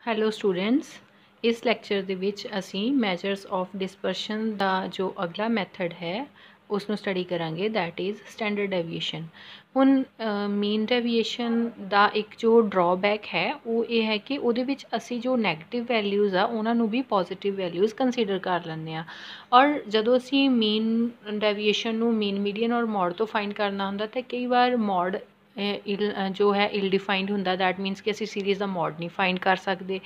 Hello students, ਇਸ lecture ਦੇ ਵਿੱਚ ਅਸੀਂ ਮੈਜਰਸ ਆਫ ਡਿਸਪਰਸ਼ਨ ਦਾ ਜੋ ਅਗਲਾ ਮੈਥਡ ਹੈ ਉਸ ਨੂੰ ਸਟੱਡੀ ਕਰਾਂਗੇ, ਦੈਟ ਇਜ਼ ਸਟੈਂਡਰਡ ਡੈਵੀਏਸ਼ਨ। ਹੁਣ ਮੀਨ ਡੈਵੀਏਸ਼ਨ ਦਾ ਇੱਕ ਜੋ ਡਰਾਬੈਕ ਹੈ ਉਹ ਇਹ ਹੈ ਕਿ ਉਹਦੇ ਵਿੱਚ ਅਸੀਂ ਜੋ ਨੈਗੇਟਿਵ ਵੈਲਿਊਜ਼ ਆ ਉਹਨਾਂ ਨੂੰ ਵੀ ਪੋਜ਼ੀਟਿਵ ਵੈਲਿਊਜ਼ ਕੰਸੀਡਰ ਕਰ ਲੈਂਦੇ ਹਾਂ। ਔਰ ਜਦੋਂ ਅਸੀਂ ਮੀਨ ਡੈਵੀਏਸ਼ਨ ਨੂੰ ਮੀਨ, ਮੀਡੀਅਨ ਔਰ ਮੋਡ ਤੋਂ ਫਾਈਂਡ ਕਰਨਾ ਹੁੰਦਾ ਤਾਂ ਕਈ ਵਾਰ ਮੋਡ ਜੋ ਹੈ ਇਲ ਡਿਫਾਈਨਡ ਹੁੰਦਾ। ਦੈਟ ਮੀਨਸ ਕਿ ਅਸੀਂ ਸੀਰੀਜ਼ ਦਾ ਮੋਡ ਨਹੀਂ ਫਾਈਂਡ ਕਰ ਸਕਦੇ।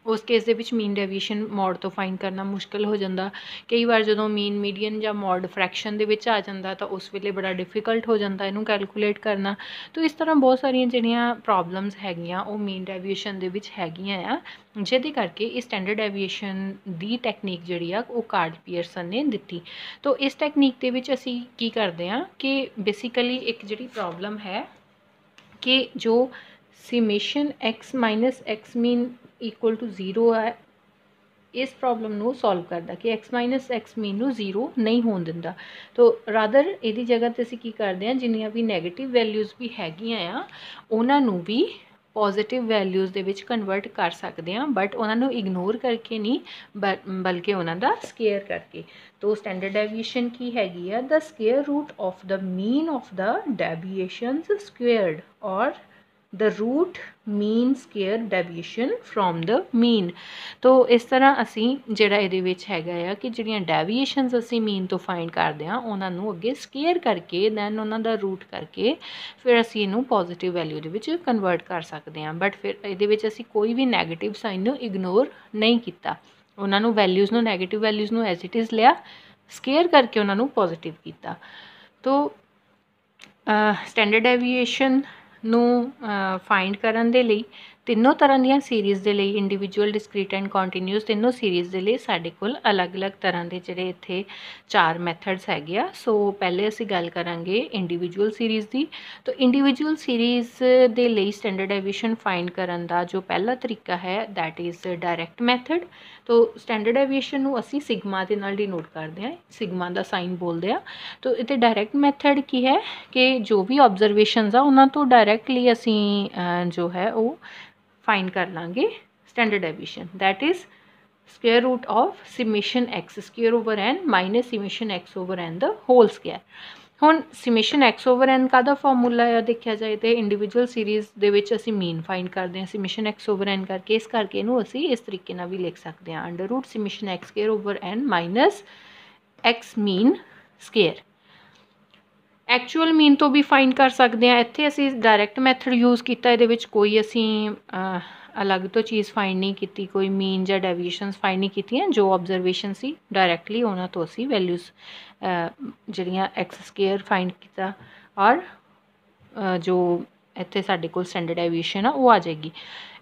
ਉਸ ਕੇਸ ਦੇ ਵਿੱਚ ਮੀਨ ਡੈਵੀਏਸ਼ਨ ਮੋਡ ਤੋਂ ਫਾਈਂਡ ਕਰਨਾ ਮੁਸ਼ਕਿਲ ਹੋ ਜਾਂਦਾ। ਕਈ ਵਾਰ ਜਦੋਂ ਮੀਨ, ਮੀਡੀਅਨ ਜਾਂ ਮੋਡ ਫਰੈਕਸ਼ਨ ਦੇ ਵਿੱਚ ਆ ਜਾਂਦਾ ਤਾਂ ਉਸ ਵੇਲੇ ਬੜਾ ਡਿਫਿਕਲਟ ਹੋ ਜਾਂਦਾ ਇਹਨੂੰ ਕੈਲਕੂਲੇਟ ਕਰਨਾ। ਤਾਂ ਇਸ ਤਰ੍ਹਾਂ ਬਹੁਤ ਸਾਰੀਆਂ ਜਿਹੜੀਆਂ ਪ੍ਰੋਬਲਮਸ ਹੈਗੀਆਂ ਉਹ ਮੀਨ ਡੈਵੀਏਸ਼ਨ ਦੇ ਵਿੱਚ ਹੈਗੀਆਂ ਆ, ਜਿਹਦੇ ਕਰਕੇ ਇਹ ਸਟੈਂਡਰਡ ਡੈਵੀਏਸ਼ਨ ਦੀ ਟੈਕਨੀਕ ਜਿਹੜੀ ਆ ਉਹ ਕਾਰਲ ਪੀਅਰਸਨ ਨੇ ਦਿੱਤੀ। ਤਾਂ ਇਸ ਟੈਕਨੀਕ ਦੇ ਵਿੱਚ ਅਸੀਂ ਕੀ ਕਰਦੇ ਹਾਂ ਕਿ ਬੇਸਿਕਲੀ ਇੱਕ ਜਿਹੜੀ ਪ੍ਰੋਬਲਮ ਹੈ ਕਿ ਜੋ summation x minus x mean equal to 0 ਹੈ, ਇਸ ਪ੍ਰੋਬਲਮ ਨੂੰ ਸੋਲਵ ਕਰਦਾ ਕਿ x ਮਾਈਨਸ x ਮੀਨ ਨੂੰ 0 ਨਹੀਂ ਹੋਣ ਦਿੰਦਾ। ਤੋ ਰਾਦਰ ਇਹਦੀ ਜਗ੍ਹਾ 'ਤੇ ਅਸੀਂ ਕੀ ਕਰਦੇ ਹਾਂ, ਜਿੰਨੀਆਂ ਵੀ ਨੈਗੇਟਿਵ ਵੈਲਿਊਜ਼ ਵੀ ਹੈਗੀਆਂ ਆ ਉਹਨਾਂ ਨੂੰ ਵੀ ਪੋਜ਼ੀਟਿਵ ਵੈਲਿਊਜ਼ ਦੇ ਵਿੱਚ ਕਨਵਰਟ ਕਰ ਸਕਦੇ ਹਾਂ, ਬਟ ਉਹਨਾਂ ਨੂੰ ਇਗਨੋਰ ਕਰਕੇ ਨਹੀਂ ਬਲਕਿ ਉਹਨਾਂ ਦਾ ਸਕੇਅਰ ਕਰਕੇ। ਤੋ ਸਟੈਂਡਰਡ ਡੈਵੀਏਸ਼ਨ ਕੀ ਹੈਗੀ ਆ, the square root of the mean of the deviations squared or the root mean square deviation from the mean. ਤੋ ਇਸ ਤਰ੍ਹਾਂ ਅਸੀਂ ਜਿਹੜਾ ਇਹਦੇ ਵਿੱਚ ਹੈਗਾ ਆ ਕਿ ਜਿਹੜੀਆਂ ਡੈਵੀਏਸ਼ਨਸ ਅਸੀਂ ਮੀਨ ਤੋਂ ਫਾਈਂਡ ਕਰਦੇ ਹਾਂ ਉਹਨਾਂ ਨੂੰ ਅੱਗੇ ਸਕੇਅਰ ਕਰਕੇ ਦੈਨ ਉਹਨਾਂ ਦਾ ਰੂਟ ਕਰਕੇ ਫਿਰ ਅਸੀਂ ਇਹਨੂੰ ਪੋਜ਼ੀਟਿਵ ਵੈਲਿਊ ਦੇ ਵਿੱਚ ਕਨਵਰਟ ਕਰ ਸਕਦੇ ਹਾਂ। ਬਟ ਫਿਰ ਇਹਦੇ ਵਿੱਚ ਅਸੀਂ ਕੋਈ ਵੀ ਨੈਗੇਟਿਵ ਸਾਈਨ ਨੂੰ ਇਗਨੋਰ ਨਹੀਂ ਕੀਤਾ, ਉਹਨਾਂ ਨੂੰ ਵੈਲਿਊਜ਼ ਨੂੰ, ਨੈਗੇਟਿਵ ਵੈਲਿਊਜ਼ ਨੂੰ ਐਜ਼ ਇਟ ਇਜ਼ ਲਿਆ, ਸਕੇਅਰ ਕਰਕੇ ਉਹਨਾਂ ਨੂੰ ਪੋਜ਼ੀਟਿਵ ਕੀਤਾ। ਤੋ ਸਟੈਂਡਰਡ ਡੈਵੀਏਸ਼ਨ ਨੂੰ ਫਾਈਂਡ ਕਰਨ ਦੇ ਲਈ ਤਿੰਨੋਂ ਤਰ੍ਹਾਂ ਦੀਆਂ ਸੀਰੀਜ਼ ਦੇ ਲਈ, ਇੰਡੀਵਿਜੂਅਲ, ਡਿਸਕ੍ਰੀਟ ਐਂਡ ਕੰਟੀਨਿਊਸ, ਤਿੰਨੋਂ ਸੀਰੀਜ਼ ਦੇ ਲਈ ਸਾਡੇ ਕੋਲ ਅਲੱਗ-ਅਲੱਗ ਤਰ੍ਹਾਂ ਦੇ ਜਿਹੜੇ ਇੱਥੇ 4 ਮੈਥਡਸ ਹੈਗੇ ਆ। ਸੋ ਪਹਿਲੇ ਅਸੀਂ ਗੱਲ ਕਰਾਂਗੇ ਇੰਡੀਵਿਜੂਅਲ ਸੀਰੀਜ਼ ਦੀ। ਤਾਂ ਇੰਡੀਵਿਜੂਅਲ ਸੀਰੀਜ਼ ਦੇ ਲਈ ਸਟੈਂਡਰਡ ਡੈਵੀਏਸ਼ਨ ਫਾਈਂਡ ਕਰਨ ਦਾ ਜੋ ਪਹਿਲਾ ਤਰੀਕਾ ਹੈ ਦੈਟ ਇਜ਼ ਡਾਇਰੈਕਟ ਮੈਥਡ। ਤੋ ਸਟੈਂਡਰਡ ਡੈਵੀਏਸ਼ਨ ਨੂੰ ਅਸੀਂ ਸਿਗਮਾ ਦੇ ਨਾਲ ਡਿਨੋਟ ਕਰਦੇ ਹਾਂ, ਸਿਗਮਾ ਦਾ ਸਾਈਨ ਬੋਲਦੇ ਆ। ਤੋ ਇੱਥੇ ਡਾਇਰੈਕਟ ਮੈਥਡ ਕੀ ਹੈ ਕਿ ਜੋ ਵੀ ਆਬਜ਼ਰਵੇਸ਼ਨਸ ਆ ਉਹਨਾਂ ਤੋਂ ਡਾਇਰੈਕਟਲੀ ਅਸੀਂ ਜੋ ਹੈ ਉਹ ਫਾਈਂਡ ਕਰ ਲਾਂਗੇ standard deviation, that is square root of summation x square over n minus summation x over n the whole square। ਹੁਣ summation x over n ਕਾਹਦਾ ਫਾਰਮੂਲਾ ਆ ਦੇਖਿਆ ਜਾਏ ਤੇ ਇੰਡੀਵਿਜੂਅਲ ਸੀਰੀਜ਼ ਦੇ ਵਿੱਚ ਅਸੀਂ ਮੀਨ ਫਾਈਂਡ ਕਰਦੇ ਹਾਂ summation x over n ਕਰਕੇ। ਇਸ ਕਰਕੇ ਇਹਨੂੰ ਅਸੀਂ ਇਸ ਤਰੀਕੇ ਨਾਲ ਵੀ ਲਿਖ ਸਕਦੇ ਹਾਂ, under route summation x square over n minus x ਮੀਨ ਸਕੇਅਰ। ਐਕਚੁਅਲ ਮੀਨ ਤੋਂ ਵੀ ਫਾਈਂਡ ਕਰ ਸਕਦੇ ਹਾਂ। ਇੱਥੇ ਅਸੀਂ ਡਾਇਰੈਕਟ ਮੈਥਡ ਯੂਜ਼ ਕੀਤਾ, ਇਹਦੇ ਵਿੱਚ ਕੋਈ ਅਸੀਂ ਅਲੱਗ ਤੋਂ ਚੀਜ਼ ਫਾਈਂਡ ਨਹੀਂ ਕੀਤੀ, ਕੋਈ ਮੀਨ ਜਾਂ ਡੈਵੀਏਸ਼ਨਸ ਫਾਈਂਡ ਨਹੀਂ ਕੀਤੀਆਂ। ਜੋ ਆਬਜ਼ਰਵੇਸ਼ਨ ਸੀ ਡਾਇਰੈਕਟਲੀ ਉਹਨਾਂ ਤੋਂ ਅਸੀਂ ਵੈਲਿਊਜ਼ ਜਿਹੜੀਆਂ ਐਕਸ ਸਕੇਅਰ ਫਾਈਂਡ ਕੀਤਾ ਔਰ ਜੋ ਇੱਥੇ ਸਾਡੇ ਕੋਲ ਸਟੈਂਡਰਡ ਡੈਵੀਏਸ਼ਨ ਆ ਉਹ ਆ ਜਾਏਗੀ।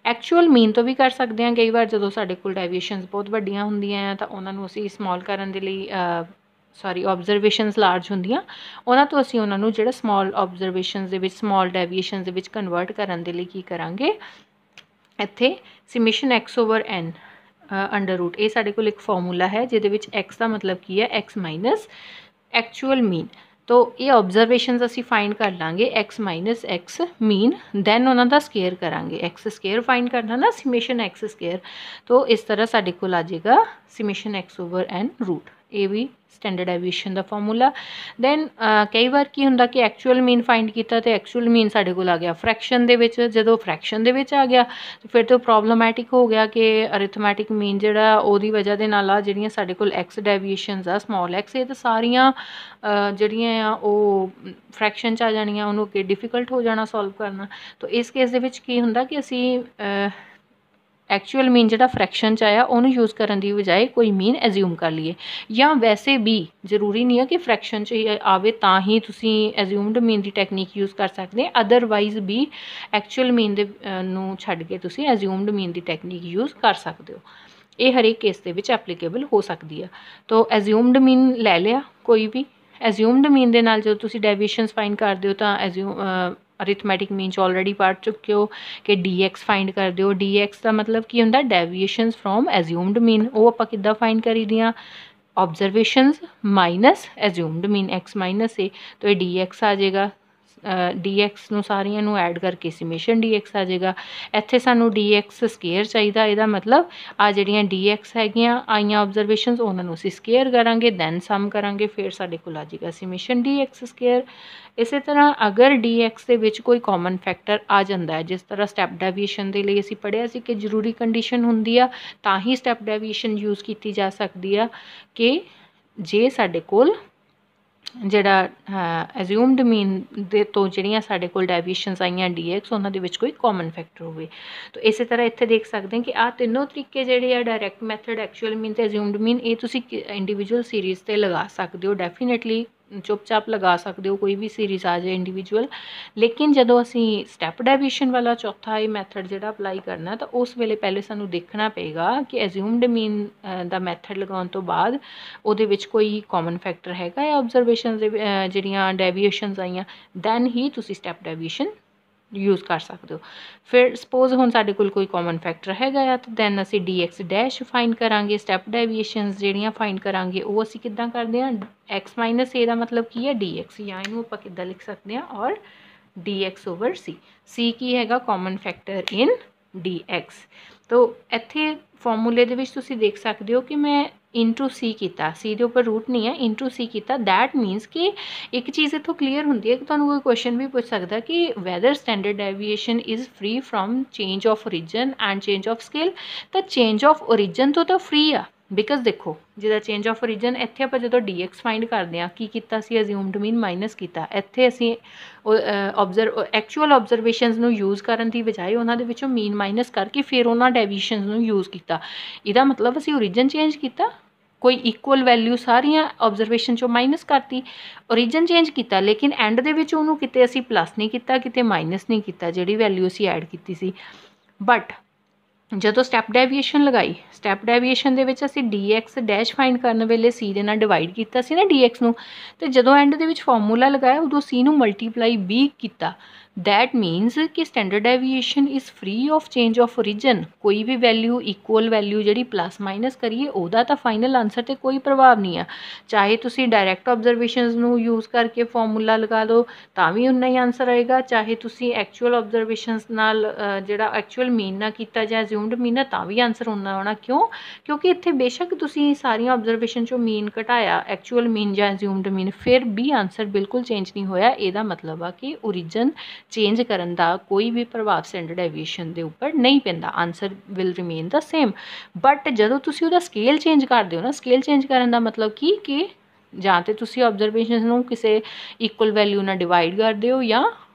ਐਕਚੁਅਲ ਮੀਨ ਤੋਂ ਵੀ ਕਰ ਸਕਦੇ ਹਾਂ। ਕਈ ਵਾਰ ਜਦੋਂ ਸਾਡੇ ਕੋਲ ਡੈਵੀਏਸ਼ਨਸ ਬਹੁਤ ਵੱਡੀਆਂ ਹੁੰਦੀਆਂ ਆ ਤਾਂ ਉਹਨਾਂ ਨੂੰ ਅਸੀਂ ਸਮਾਲ ਕਰਨ ਦੇ ਲਈ ਆਬਜ਼ਰਵੇਸ਼ਨਸ ਲਾਰਜ ਹੁੰਦੀਆਂ, ਉਹਨਾਂ ਤੋਂ ਅਸੀਂ ਉਹਨਾਂ ਨੂੰ ਜਿਹੜਾ ਸਮਾਲ ਆਬਜ਼ਰਵੇਸ਼ਨਸ ਦੇ ਵਿੱਚ, ਸਮਾਲ ਡੈਵੀਏਸ਼ਨਸ ਦੇ ਵਿੱਚ ਕਨਵਰਟ ਕਰਨ ਦੇ ਲਈ ਕੀ ਕਰਾਂਗੇ, ਇੱਥੇ summation x over n under route, ਇਹ ਸਾਡੇ ਕੋਲ ਇੱਕ ਫਾਰਮੂਲਾ ਹੈ ਜਿਹਦੇ ਵਿੱਚ x ਦਾ ਮਤਲਬ ਕੀ ਹੈ, x ਮਾਈਨਸ ਐਕਚੁਅਲ ਮੀਨ। ਤੋ ਇਹ ਆਬਜ਼ਰਵੇਸ਼ਨਸ ਅਸੀਂ ਫਾਈਂਡ ਕਰ ਲਾਂਗੇ x ਮਾਈਨਸ x ਮੀਨ, ਦੈਨ ਉਹਨਾਂ ਦਾ ਸਕੇਅਰ ਕਰਾਂਗੇ। x ਸਕੇਅਰ ਫਾਈਂਡ ਕਰਨਾ ਨਾ, ਸਮੇਸ਼ਨ x ਸਕੇਅਰ। ਤੋ ਇਸ ਤਰ੍ਹਾਂ ਸਾਡੇ ਕੋਲ ਆ ਜਾਏਗਾ summation x over n root, ਇਹ ਵੀ ਸਟੈਂਡਰਡ ਡੈਵੀਏਸ਼ਨ ਦਾ ਫਾਰਮੂਲਾ। ਦੈਨ ਕਈ ਵਾਰ ਕੀ ਹੁੰਦਾ ਕਿ ਐਕਚੁਅਲ ਮੀਨ ਫਾਈਂਡ ਕੀਤਾ ਤੇ ਐਕਚੁਅਲ ਮੀਨ ਸਾਡੇ ਕੋਲ ਆ ਗਿਆ ਫਰੈਕਸ਼ਨ ਦੇ ਵਿੱਚ। ਜਦੋਂ ਫਰੈਕਸ਼ਨ ਦੇ ਵਿੱਚ ਆ ਗਿਆ ਫਿਰ ਤਾਂ ਪ੍ਰੋਬਲਮੈਟਿਕ ਹੋ ਗਿਆ ਕਿ ਅਰਿਥਮੈਟਿਕ ਮੀਨ ਜਿਹੜਾ ਉਹਦੀ ਵਜ੍ਹਾ ਦੇ ਨਾਲ ਆ ਜਿਹੜੀਆਂ ਸਾਡੇ ਕੋਲ ਐਕਸ ਡੈਵੀਏਸ਼ਨਸ ਆ ਸਮਾਲ ਐਕਸ, ਇਹ ਤਾਂ ਸਾਰੀਆਂ ਜਿਹੜੀਆਂ ਆ ਉਹ ਫਰੈਕਸ਼ਨ 'ਚ ਆ ਜਾਣੀਆਂ, ਉਹਨੂੰ ਅੱਗੇ ਡਿਫਿਕਲਟ ਹੋ ਜਾਣਾ ਸੋਲਵ ਕਰਨਾ। ਤਾਂ ਇਸ ਕੇਸ ਦੇ ਵਿੱਚ ਕੀ ਹੁੰਦਾ ਕਿ ਅਸੀਂ ਐਕਚੁਅਲ ਮੀਨ ਜਿਹੜਾ ਫਰੈਕਸ਼ਨ 'ਚ ਆਇਆ ਉਹਨੂੰ ਯੂਜ਼ ਕਰਨ ਦੀ ਬਜਾਏ ਕੋਈ ਮੀਨ ਐਜ਼ਿਊਮ ਕਰ ਲਈਏ, ਜਾਂ ਵੈਸੇ ਵੀ ਜ਼ਰੂਰੀ ਨਹੀਂ ਹੈ ਕਿ ਫਰੈਕਸ਼ਨ 'ਚ ਆਵੇ ਤਾਂ ਹੀ ਤੁਸੀਂ ਐਜ਼ਿਊਮਡ ਮੀਨ ਦੀ ਟੈਕਨੀਕ ਯੂਜ਼ ਕਰ ਸਕਦੇ, ਅਦਰਵਾਈਜ਼ ਵੀ ਐਕਚੁਅਲ ਮੀਨ ਦੇ ਨੂੰ ਛੱਡ ਕੇ ਤੁਸੀਂ ਐਜ਼ਿਊਮਡ ਮੀਨ ਦੀ ਟੈਕਨੀਕ ਯੂਜ਼ ਕਰ ਸਕਦੇ ਹੋ। ਇਹ ਹਰੇਕ ਕੇਸ ਦੇ ਵਿੱਚ ਐਪਲੀਕੇਬਲ ਹੋ ਸਕਦੀ ਆ। ਤੋ ਐਜ਼ਿਊਮਡ ਮੀਨ ਲੈ ਲਿਆ ਕੋਈ ਵੀ, ਐਜ਼ਿਊਮਡ ਮੀਨ ਦੇ ਨਾਲ ਜਦੋਂ ਤੁਸੀਂ ਡੈਵੀਏਸ਼ਨਸ ਫਾਈਂਡ ਕਰਦੇ ਹੋ ਤਾਂ ਅਰਿਥਮੈਟਿਕ ਮੀਨ 'ਚ ਆਲਰੇਡੀ ਪੜ੍ਹ ਚੁੱਕੇ ਹੋ ਕਿ dx ਫਾਈਂਡ ਕਰਦੇ ਹੋ। dx ਦਾ ਮਤਲਬ ਕੀ ਹੁੰਦਾ, ਡੈਵੀਏਸ਼ਨਸ ਫਰੋਮ ਐਜ਼ਿਊਮਡ ਮੀਨ। ਉਹ ਆਪਾਂ ਕਿੱਦਾਂ ਫਾਈਂਡ ਕਰੀਦੀਆਂ, observations minus assumed mean x minus a, तो ये dx आ जाएगा DX ਨੂੰ ਸਾਰੀਆਂ ਨੂੰ ਐਡ ਕਰਕੇ ਸਮੇਸ਼ਨ DX ਆ ਜਾਏਗਾ। ਇੱਥੇ ਸਾਨੂੰ DX ਸਕੇਅਰ ਚਾਹੀਦਾ, ਇਹਦਾ ਮਤਲਬ ਆ ਜਿਹੜੀਆਂ DX ਹੈਗੀਆਂ ਆਈਆਂ ਆਬਜ਼ਰਵੇਸ਼ਨਸ ਉਹਨਾਂ ਨੂੰ ਅਸੀਂ ਸਕੇਅਰ ਕਰਾਂਗੇ, ਦੈਨ ਸਮ ਕਰਾਂਗੇ, ਫਿਰ ਸਾਡੇ ਕੋਲ ਆ ਜਾਏਗਾ ਸਮੇਸ਼ਨ DX ਸਕੇਅਰ। ਇਸੇ ਤਰ੍ਹਾਂ ਅਗਰ DX ਦੇ ਵਿੱਚ ਕੋਈ ਕਾਮਨ ਫੈਕਟਰ ਆ ਜਾਂਦਾ ਹੈ, ਜਿਸ ਤਰ੍ਹਾਂ ਸਟੈਪ ਡੈਵੀਏਸ਼ਨ ਦੇ ਲਈ ਅਸੀਂ ਪੜ੍ਹਿਆ ਸੀ ਕਿ ਜ਼ਰੂਰੀ ਕੰਡੀਸ਼ਨ ਹੁੰਦੀ ਆ ਤਾਂ ਹੀ ਸਟੈਪ ਡੈਵੀਏਸ਼ਨ ਯੂਜ਼ ਕੀਤੀ ਜਾ ਸਕਦੀ ਆ, ਕਿ ਜੇ ਸਾਡੇ ਕੋਲ ਜਿਹੜਾ ਐਜ਼ਿਊਮਡ ਮੀਨ ਦੇ ਤੋਂ ਜਿਹੜੀਆਂ ਸਾਡੇ ਕੋਲ ਡੈਵੀਏਸ਼ਨਸ ਆਈਆਂ DX ਉਹਨਾਂ ਦੇ ਵਿੱਚ ਕੋਈ ਕਾਮਨ ਫੈਕਟਰ ਹੋਵੇ। ਤਾਂ ਇਸੇ ਤਰ੍ਹਾਂ ਇੱਥੇ ਦੇਖ ਸਕਦੇ ਹਾਂ ਕਿ ਆਹ ਤਿੰਨੋਂ ਤਰੀਕੇ ਜਿਹੜੇ ਆ ਡਾਇਰੈਕਟ ਮੈਥਡ, ਐਕਚੁਅਲ ਮੀਨ ਅਤੇ ਐਜ਼ਿਊਮਡ ਮੀਨ, ਇਹ ਤੁਸੀਂ ਇੰਡੀਵਿਜੂਅਲ ਸੀਰੀਜ਼ 'ਤੇ ਲਗਾ ਸਕਦੇ ਹੋ, ਡੈਫੀਨੇਟਲੀ ਚੁੱਪ-ਚਾਪ ਲਗਾ ਸਕਦੇ ਹੋ, ਕੋਈ ਵੀ ਸੀਰੀਜ਼ ਆ ਜਾਏ ਇੰਡੀਵਿਜੂਅਲ। ਲੇਕਿਨ ਜਦੋਂ ਅਸੀਂ ਸਟੈਪ ਡੈਵੀਏਸ਼ਨ ਵਾਲਾ ਚੌਥਾ ਇਹ ਮੈਥਡ ਜਿਹੜਾ ਅਪਲਾਈ ਕਰਨਾ, ਤਾਂ ਉਸ ਵੇਲੇ ਪਹਿਲੇ ਸਾਨੂੰ ਦੇਖਣਾ ਪਏਗਾ ਕਿ ਐਜ਼ਿਊਮਡ ਮੀਨ ਦਾ ਮੈਥਡ ਲਗਾਉਣ ਤੋਂ ਬਾਅਦ ਉਹਦੇ ਵਿੱਚ ਕੋਈ ਕਾਮਨ ਫੈਕਟਰ ਹੈਗਾ ਹੈ ਆਬਜ਼ਰਵੇਸ਼ਨ ਦੇ ਜਿਹੜੀਆਂ ਡੈਵੀਏਸ਼ਨਸ ਆਈਆਂ, ਦੈਨ ਹੀ ਤੁਸੀਂ ਸਟੈਪ ਡੈਵੀਏਸ਼ਨ ਯੂਜ਼ ਕਰ ਸਕਦੇ ਹੋ। ਫਿਰ ਸਪੋਜ਼ ਹੁਣ ਸਾਡੇ ਕੋਲ ਕੋਈ ਕਾਮਨ ਫੈਕਟਰ ਹੈਗਾ ਆ, ਤਾਂ ਦੈਨ ਅਸੀਂ DX ਡੈਸ਼ ਫਾਈਂਡ ਕਰਾਂਗੇ। ਸਟੈਪ ਡੈਵੀਏਸ਼ਨਸ ਜਿਹੜੀਆਂ ਫਾਈਂਡ ਕਰਾਂਗੇ ਉਹ ਅਸੀਂ ਕਿੱਦਾਂ ਕਰਦੇ ਹਾਂ, X ਮਾਈਨਸ A ਦਾ ਮਤਲਬ ਕੀ ਹੈ DX, ਜਾਂ ਇਹਨੂੰ ਆਪਾਂ ਕਿੱਦਾਂ ਲਿਖ ਸਕਦੇ ਹਾਂ, ਔਰ DX ਓਵਰ C ਕੀ ਹੈਗਾ ਕਾਮਨ ਫੈਕਟਰ ਇਨ DX। ਤੋ ਇੱਥੇ ਫਾਰਮੂਲੇ ਦੇ ਵਿੱਚ ਤੁਸੀਂ ਦੇਖ ਸਕਦੇ ਹੋ ਕਿ ਮੈਂ ਇੰਟੂ C ਕੀਤਾ, C ਦੇ ਉੱਪਰ ਰੂਟ ਨਹੀਂ ਹੈ, ਇੰਟੂ C ਕੀਤਾ। ਦੈਟ ਮੀਨਸ ਕਿ ਇੱਕ ਚੀਜ਼ ਇੱਥੋਂ ਕਲੀਅਰ ਹੁੰਦੀ ਹੈ ਕਿ ਤੁਹਾਨੂੰ ਕੋਈ ਕੁਐਸਚਨ ਵੀ ਪੁੱਛ ਸਕਦਾ ਕਿ weather standard deviation is free from change of origin and change of scale. ਤਾਂ ਚੇਂਜ ਆਫ ਓਰੀਜਨ ਤੋਂ ਤਾਂ ਫ੍ਰੀ ਆ, ਬਿਕਾਜ਼ ਦੇਖੋ ਜਿਹਦਾ ਚੇਂਜ ਆਫ ਓਰੀਜਨ ਇੱਥੇ ਆਪਾਂ ਜਦੋਂ DX ਫਾਈਂਡ ਕਰਦੇ ਹਾਂ ਕੀ ਕੀਤਾ ਸੀ, ਐਜ਼ਿਊਮਡ ਮੀਨ ਮਾਈਨਸ ਕੀਤਾ। ਇੱਥੇ ਅਸੀਂ ਐਕਚੁਅਲ ਆਬਜ਼ਰਵੇਸ਼ਨਸ ਨੂੰ ਯੂਜ਼ ਕਰਨ ਦੀ ਬਜਾਏ ਉਹਨਾਂ ਦੇ ਵਿੱਚੋਂ ਮੀਨ ਮਾਈਨਸ ਕਰਕੇ ਫਿਰ ਉਹਨਾਂ ਡੈਵੀਏਸ਼ਨਸ ਨੂੰ ਯੂਜ਼ ਕੀਤਾ। ਇਹਦਾ ਮਤਲਬ ਅਸੀਂ ਓਰੀਜਨ ਚੇਂਜ ਕੀਤਾ, ਕੋਈ ਇਕੁਅਲ ਵੈਲਿਊ ਸਾਰੀਆਂ ਆਬਜ਼ਰਵੇਸ਼ਨ 'ਚੋਂ ਮਾਈਨਸ ਕਰਤੀ, ਓਰੀਜਨ ਚੇਂਜ ਕੀਤਾ, ਲੇਕਿਨ ਐਂਡ ਦੇ ਵਿੱਚ ਉਹਨੂੰ ਕਿਤੇ ਅਸੀਂ ਪਲੱਸ ਨਹੀਂ ਕੀਤਾ, ਕਿਤੇ ਮਾਈਨਸ ਨਹੀਂ ਕੀਤਾ ਜਿਹੜੀ ਵੈਲਿਊ ਅਸੀਂ ਐਡ ਕੀਤੀ ਸੀ। ਬਟ ਜਦੋਂ ਸਟੈਪ ਡੈਵੀਏਸ਼ਨ ਲਗਾਈ, ਸਟੈਪ ਡੈਵੀਏਸ਼ਨ ਦੇ ਵਿੱਚ ਅਸੀਂ DX ਡੈਸ਼ ਫਾਈਂਡ ਕਰਨ ਵੇਲੇ C ਦੇ ਨਾਲ ਡਿਵਾਈਡ ਕੀਤਾ ਸੀ ਨਾ DX ਨੂੰ, ਅਤੇ ਜਦੋਂ ਐਂਡ ਦੇ ਵਿੱਚ ਫਾਰਮੂਲਾ ਲਗਾਇਆ ਉਦੋਂ C ਨੂੰ ਮਲਟੀਪਲਾਈ B ਕੀਤਾ। ਦੈਟ ਮੀਨਸ ਕਿ standard deviation is free of change of origin. ਕੋਈ ਵੀ ਵੈਲਿਊ ਇਕੁਅਲ ਵੈਲਿਊ ਜਿਹੜੀ ਪਲੱਸ ਮਾਈਨਸ ਕਰੀਏ ਉਹਦਾ ਤਾਂ ਫਾਈਨਲ ਆਨਸਰ 'ਤੇ ਕੋਈ ਪ੍ਰਭਾਵ ਨਹੀਂ ਆ। ਚਾਹੇ ਤੁਸੀਂ ਡਾਇਰੈਕਟ ਆਬਜ਼ਰਵੇਸ਼ਨਸ ਨੂੰ ਯੂਜ਼ ਕਰਕੇ ਫਾਰਮੂਲਾ ਲਗਾ ਦਿਓ ਤਾਂ ਵੀ ਉਨਾ ਹੀ ਆਨਸਰ ਆਏਗਾ, ਚਾਹੇ ਤੁਸੀਂ ਐਕਚੁਅਲ ਆਬਜ਼ਰਵੇਸ਼ਨਸ ਨਾਲ ਜਿਹੜਾ ਐਕਚੁਅਲ ਮੀਨ ਨਾਲ ਕੀਤਾ ਜਾਂ ਐਜ਼ਿਊਮਡ ਮੀਨ ਤਾਂ ਵੀ ਆਨਸਰ ਉਨਾ ਆਉਣਾ। ਕਿਉਂ? ਕਿਉਂਕਿ ਇੱਥੇ ਬੇਸ਼ੱਕ ਤੁਸੀਂ ਸਾਰੀਆਂ ਆਬਜ਼ਰਵੇਸ਼ਨ 'ਚੋਂ ਮੀਨ ਘਟਾਇਆ, ਐਕਚੁਅਲ ਮੀਨ ਜਾਂ ਐਜ਼ਿਊਮਡ ਮੀਨ, ਫਿਰ ਵੀ ਆਨਸਰ ਬਿਲਕੁਲ ਚੇਂਜ ਨਹੀਂ ਹੋਇਆ। ਇਹਦਾ ਮਤਲਬ ਆ ਕਿ ਓਰੀਜਨ ਚੇਂਜ ਕਰਨ ਦਾ ਕੋਈ ਵੀ ਪ੍ਰਭਾਵ ਸਟੈਂਡਰਡ ਡੈਵੀਏਸ਼ਨ ਦੇ ਉੱਪਰ ਨਹੀਂ ਪੈਂਦਾ, answer will remain the same. But ਜਦੋਂ ਤੁਸੀਂ ਉਹਦਾ ਸਕੇਲ ਚੇਂਜ ਕਰਦੇ ਹੋ ਨਾ, ਸਕੇਲ ਚੇਂਜ ਕਰਨ ਦਾ ਮਤਲਬ ਕੀ ਕਿ ਜਾਂ ਤਾਂ ਤੁਸੀਂ ਆਬਜ਼ਰਵੇਸ਼ਨ ਨੂੰ ਕਿਸੇ ਇਕੁਅਲ ਵੈਲਿਊ ਨਾਲ ਡਿਵਾਈਡ ਕਰਦੇ ਹੋ ਜਾਂ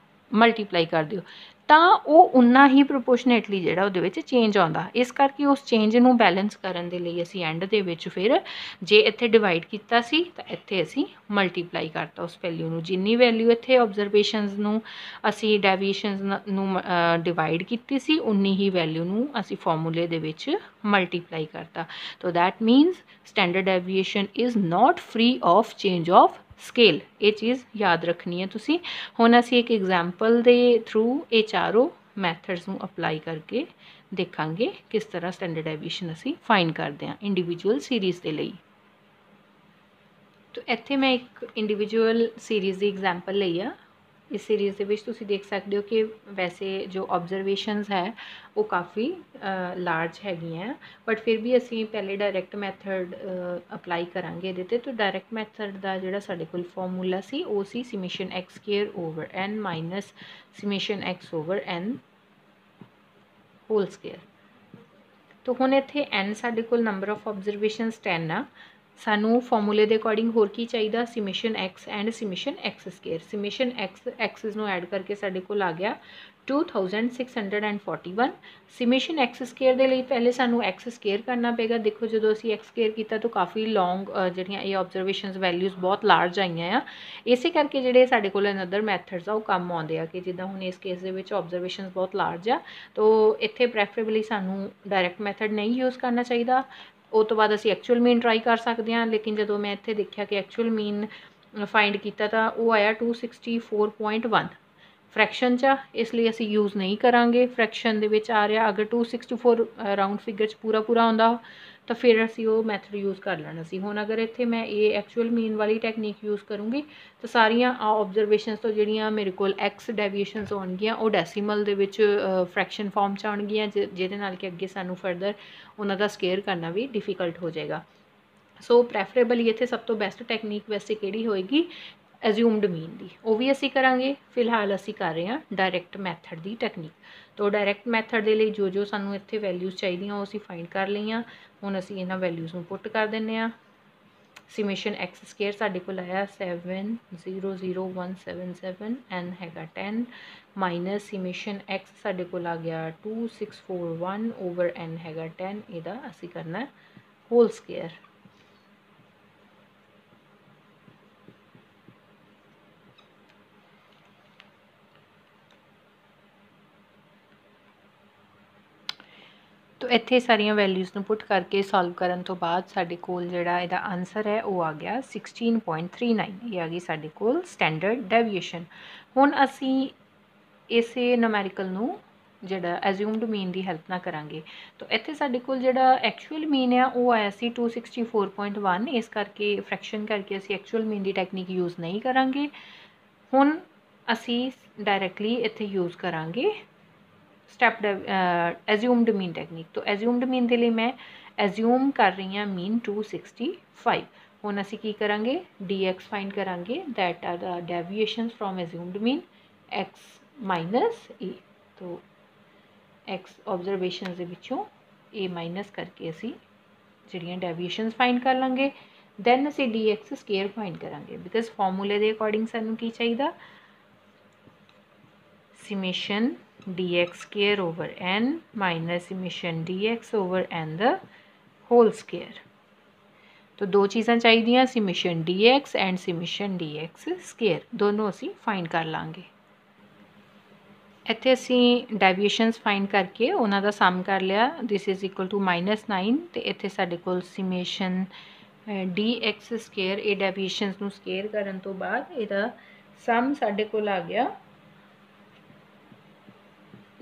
ਮਲਟੀਪਲਾਈ ਕਰਦੇ ਹੋ, ਤਾਂ ਉਹ ਉਨਾ ਹੀ ਪ੍ਰੋਪੋਰਸ਼ਨੇਟਲੀ ਜਿਹੜਾ ਉਹਦੇ ਵਿੱਚ ਚੇਂਜ ਆਉਂਦਾ। ਇਸ ਕਰਕੇ ਉਸ ਚੇਂਜ ਨੂੰ ਬੈਲੈਂਸ ਕਰਨ ਦੇ ਲਈ ਅਸੀਂ ਐਂਡ ਦੇ ਵਿੱਚ ਫਿਰ ਜੇ ਇੱਥੇ ਡਿਵਾਈਡ ਕੀਤਾ ਸੀ ਤਾਂ ਇੱਥੇ ਅਸੀਂ ਮਲਟੀਪਲਾਈ ਕਰਤਾ ਉਸ ਵੈਲਿਊ ਨੂੰ। ਜਿੰਨੀ ਵੈਲਿਊ ਇੱਥੇ ਆਬਜ਼ਰਵੇਸ਼ਨਸ ਨੂੰ ਅਸੀਂ ਡੈਵੀਏਸ਼ਨਸ ਨੂੰ ਡਿਵਾਈਡ ਕੀਤੀ ਸੀ ਉਨੀ ਹੀ ਵੈਲਿਊ ਨੂੰ ਅਸੀਂ ਫਾਰਮੂਲੇ ਦੇ ਵਿੱਚ ਮਲਟੀਪਲਾਈ ਕਰਤਾ। ਤੋ that means standard deviation is not free of change of scale. ਇਹ ਚੀਜ਼ ਯਾਦ ਰੱਖਣੀ ਹੈ ਤੁਸੀਂ। ਹੁਣ ਅਸੀਂ ਇੱਕ ਐਗਜ਼ਾਮਪਲ ਦੇ ਥਰੂ ਇਹ ਚਾਰੋਂ ਮੈਥਡਸ ਨੂੰ ਅਪਲਾਈ ਕਰਕੇ ਦੇਖਾਂਗੇ ਕਿਸ ਤਰ੍ਹਾਂ ਸਟੈਂਡਰਡ ਡੈਵੀਏਸ਼ਨ ਅਸੀਂ ਫਾਈਂਡ ਕਰਦੇ ਹਾਂ ਇੰਡੀਵਿਜੂਅਲ ਸੀਰੀਜ਼ ਦੇ ਲਈ। ਤੋ ਇੱਥੇ ਮੈਂ ਇੱਕ ਇੰਡੀਵਿਜੂਅਲ ਸੀਰੀਜ਼ ਦੀ ਐਗਜ਼ਾਮਪਲ ਲਈ ਆ। ਇਸ ਸੀਰੀਜ਼ ਦੇ ਵਿੱਚ ਤੁਸੀਂ ਦੇਖ ਸਕਦੇ ਹੋ ਕਿ ਵੈਸੇ ਜੋ ਆਬਜ਼ਰਵੇਸ਼ਨਸ ਹੈ ਉਹ ਕਾਫੀ ਲਾਰਜ ਹੈਗੀਆਂ, ਬਟ ਫਿਰ ਵੀ ਅਸੀਂ ਪਹਿਲੇ ਡਾਇਰੈਕਟ ਮੈਥਡ ਅਪਲਾਈ ਕਰਾਂਗੇ ਇਹਦੇ 'ਤੇ। ਤਾਂ ਡਾਇਰੈਕਟ ਮੈਥਡ ਦਾ ਜਿਹੜਾ ਸਾਡੇ ਕੋਲ ਫਾਰਮੂਲਾ ਸੀ ਉਹ ਸੀ summation X square over N minus summation X over N whole square. ਤਾਂ ਹੁਣ ਇੱਥੇ N ਸਾਡੇ ਕੋਲ ਨੰਬਰ ਆਫ ਆਬਜ਼ਰਵੇਸ਼ਨਸ 10 ਆ। ਸਾਨੂੰ ਫਾਰਮੂਲੇ ਦੇ ਅਕੋਰਡਿੰਗ ਹੋਰ ਕੀ ਚਾਹੀਦਾ, summation X and summation X square. Summation X ਨੂੰ ਐਡ ਕਰਕੇ ਸਾਡੇ ਕੋਲ ਆ ਗਿਆ 2641। ਸਮੇਸ਼ਨ X ਸਕੁਏਅਰ ਦੇ ਲਈ ਪਹਿਲੇ ਸਾਨੂੰ X ਸਕੁਏਅਰ ਕਰਨਾ ਪਏਗਾ। ਦੇਖੋ ਜਦੋਂ ਅਸੀਂ X ਸਕੁਏਅਰ ਕੀਤਾ ਤਾਂ ਕਾਫੀ ਲੌਂਗ ਜਿਹੜੀਆਂ ਇਹ ਆਬਜ਼ਰਵੇਸ਼ਨਸ ਵੈਲਿਊਜ਼ ਬਹੁਤ ਲਾਰਜ ਆਈਆਂ ਆ। ਇਸੇ ਕਰਕੇ ਜਿਹੜੇ ਸਾਡੇ ਕੋਲ ਅਨਦਰ ਮੈਥਡਸ ਆ ਉਹ ਕੰਮ ਆਉਂਦੇ ਆ, ਕਿ ਜਿੱਦਾਂ ਹੁਣ ਇਸ ਕੇਸ ਦੇ ਵਿੱਚ ਆਬਜ਼ਰਵੇਸ਼ਨਸ ਬਹੁਤ ਲਾਰਜ ਆ, ਤੋ ਇੱਥੇ ਪ੍ਰੈਫਰੇਬਲੀ ਸਾਨੂੰ ਡਾਇਰੈਕਟ ਮੈਥਡ ਨਹੀਂ ਯੂਜ਼ ਕਰਨਾ ਚਾਹੀਦਾ। ਉਹ ਤੋਂ ਬਾਅਦ ਅਸੀਂ ਐਕਚੁਅਲ ਮੀਨ ਟਰਾਈ ਕਰ ਸਕਦੇ ਹਾਂ, ਲੇਕਿਨ ਜਦੋਂ ਮੈਂ ਇੱਥੇ ਦੇਖਿਆ ਕਿ ਐਕਚੁਅਲ ਮੀਨ ਫਾਈਂਡ ਕੀਤਾ ਤਾਂ ਉਹ ਆਇਆ 264.1। फ्रैक्शन चा, इसलिए असी यूज़ नहीं करांगे। फ्रैक्शन दे विच आ रहा अगर 264 राउंड फिगर च पूरा पूरा आंदा तो फिर असी वो मैथड यूज़ कर लेना सी। हुण अगर इत्थे मैं ये एक्चुअल मीन वाली टैक्नीक यूज़ करूँगी तो सारियां ऑबजरवेशनस तो जिहड़ियां मेरे कोल एक्स डेविएशनस होणगियां वो डेसीमल दे विच फ्रैक्शन फॉर्म च आउणगियां, जिहदे नाल कि अगे सानू फर्दर उन्हां दा स्केयर करना भी डिफिकल्ट हो जाएगा। सो प्रैफरेबली इत्थे सब तो बेस्ट टैक्नीक वैसे किहड़ी होएगी, एज्यूम्ड मीन दी, वो भी असी करांगे। फिलहाल असी कर रहे हैं डायरैक्ट मैथड दी टैक्नीक। तो डायरैक्ट मैथड दे लई जो जो सानू इत्थे वैल्यूज़ चाहिदियां वो असी फाइंड कर लईआं। हुण असी इन्हां वैल्यूज़ नूं पुट कर दिंदे आं। समेशन एक्स स्केयर साडे कोल आया 700177, एन हैगा 10 माइनस समेशन एक्स साडे कोल आ गया 2641 ओवर एन हैगा 10। इहदा असी करना होल स्केयर। तो इत्थे सारियां वैल्यूज़ नूं पुट करके सॉल्व करन तो बाद साडे कोल जिहड़ा इहदा आंसर है वो आ गया 16.39। ये आ गई साडे कोल स्टैंडर्ड डेविएशन। हुण असी इसे न्यूमेरिकल नूं जिहड़ा एज्यूम्ड मीन दी हेल्प नाल करांगे। तो इत्थे साडे कोल जिहड़ा एक्चुअल मीन है वो आया सी 264.1। इस करके फ्रैक्शन करके असी actual mean the technique use नहीं करांगे। हुण असी डायरैक्टली इत्थे यूज़ करांगे स्टैप एज्यूम्ड मीन टैक्नीक। तो एज्यूम्ड मीन के लिए मैं एज्यूम कर रही हाँ मीन 265। हुण असी की करांगे डी एक्स फाइंड करांगे, that are the deviations from assumed mean x minus a. तो एक्स ऑबजरवेशन के विचों ए माइनस करके असी जिहड़ियां डेविएशंस फाइंड कर लांगे। दैन असी डी एक्स स्केयर फाइंड करांगे, बिकॉज फॉर्मूले के अकॉर्डिंग सानूं की चाहिए, summation dx square over n minus summation dx over n the whole square। तो दो चीज़ां चाहिए, summation dx and summation dx square, दोनों असी फाइंड कर लांगे। इत्थे असी डेविएशंस फाइंड करके उन्हां दा सम कर लिया, दिस इज़ इक्वल टू -9। तो इत्थे साडे कोल summation dx स्केयर ये डेविएशंस नूं स्केयर करन तो बाद इहदा सम साडे कोल आ गया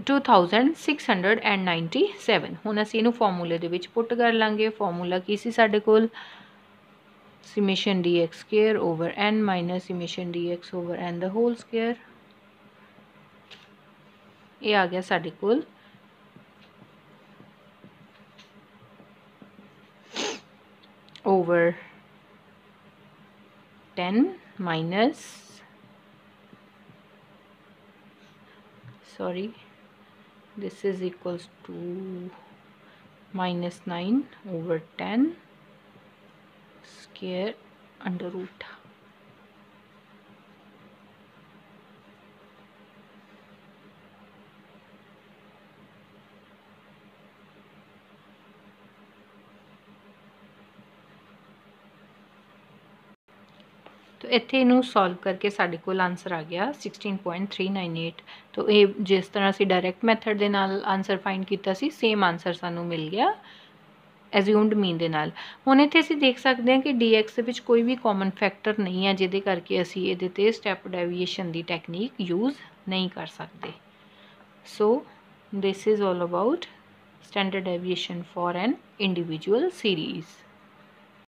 2697। हुण असी इहनूं फॉर्मूले दे विच पुट कर लांगे। फॉर्मूला की सी साडे कोल, summation d x square over n minus summation d x over n the whole square. ये आ गया साडे कोल over 10 minus this is equals to -9 over 10 square under root। तो इत्थे इनू सॉल्व करके साडे कोल आंसर आ गया 16.398। तो ये जिस तरह असी डायरैक्ट मैथड दे नाल आंसर फाइंड किया सी, सेम आंसर सानू मिल गया एज्यूम्ड मीन दे नाल। हुण इत्थे असी देख सकते हैं कि डी एक्स दे विच कोई भी कॉमन फैक्टर नहीं है, जिहदे करके असी इहदे ते स्टैप डेविएशन दी टैक्नीक यूज़ नहीं कर सकते। So this is all about standard deviation for an individual series.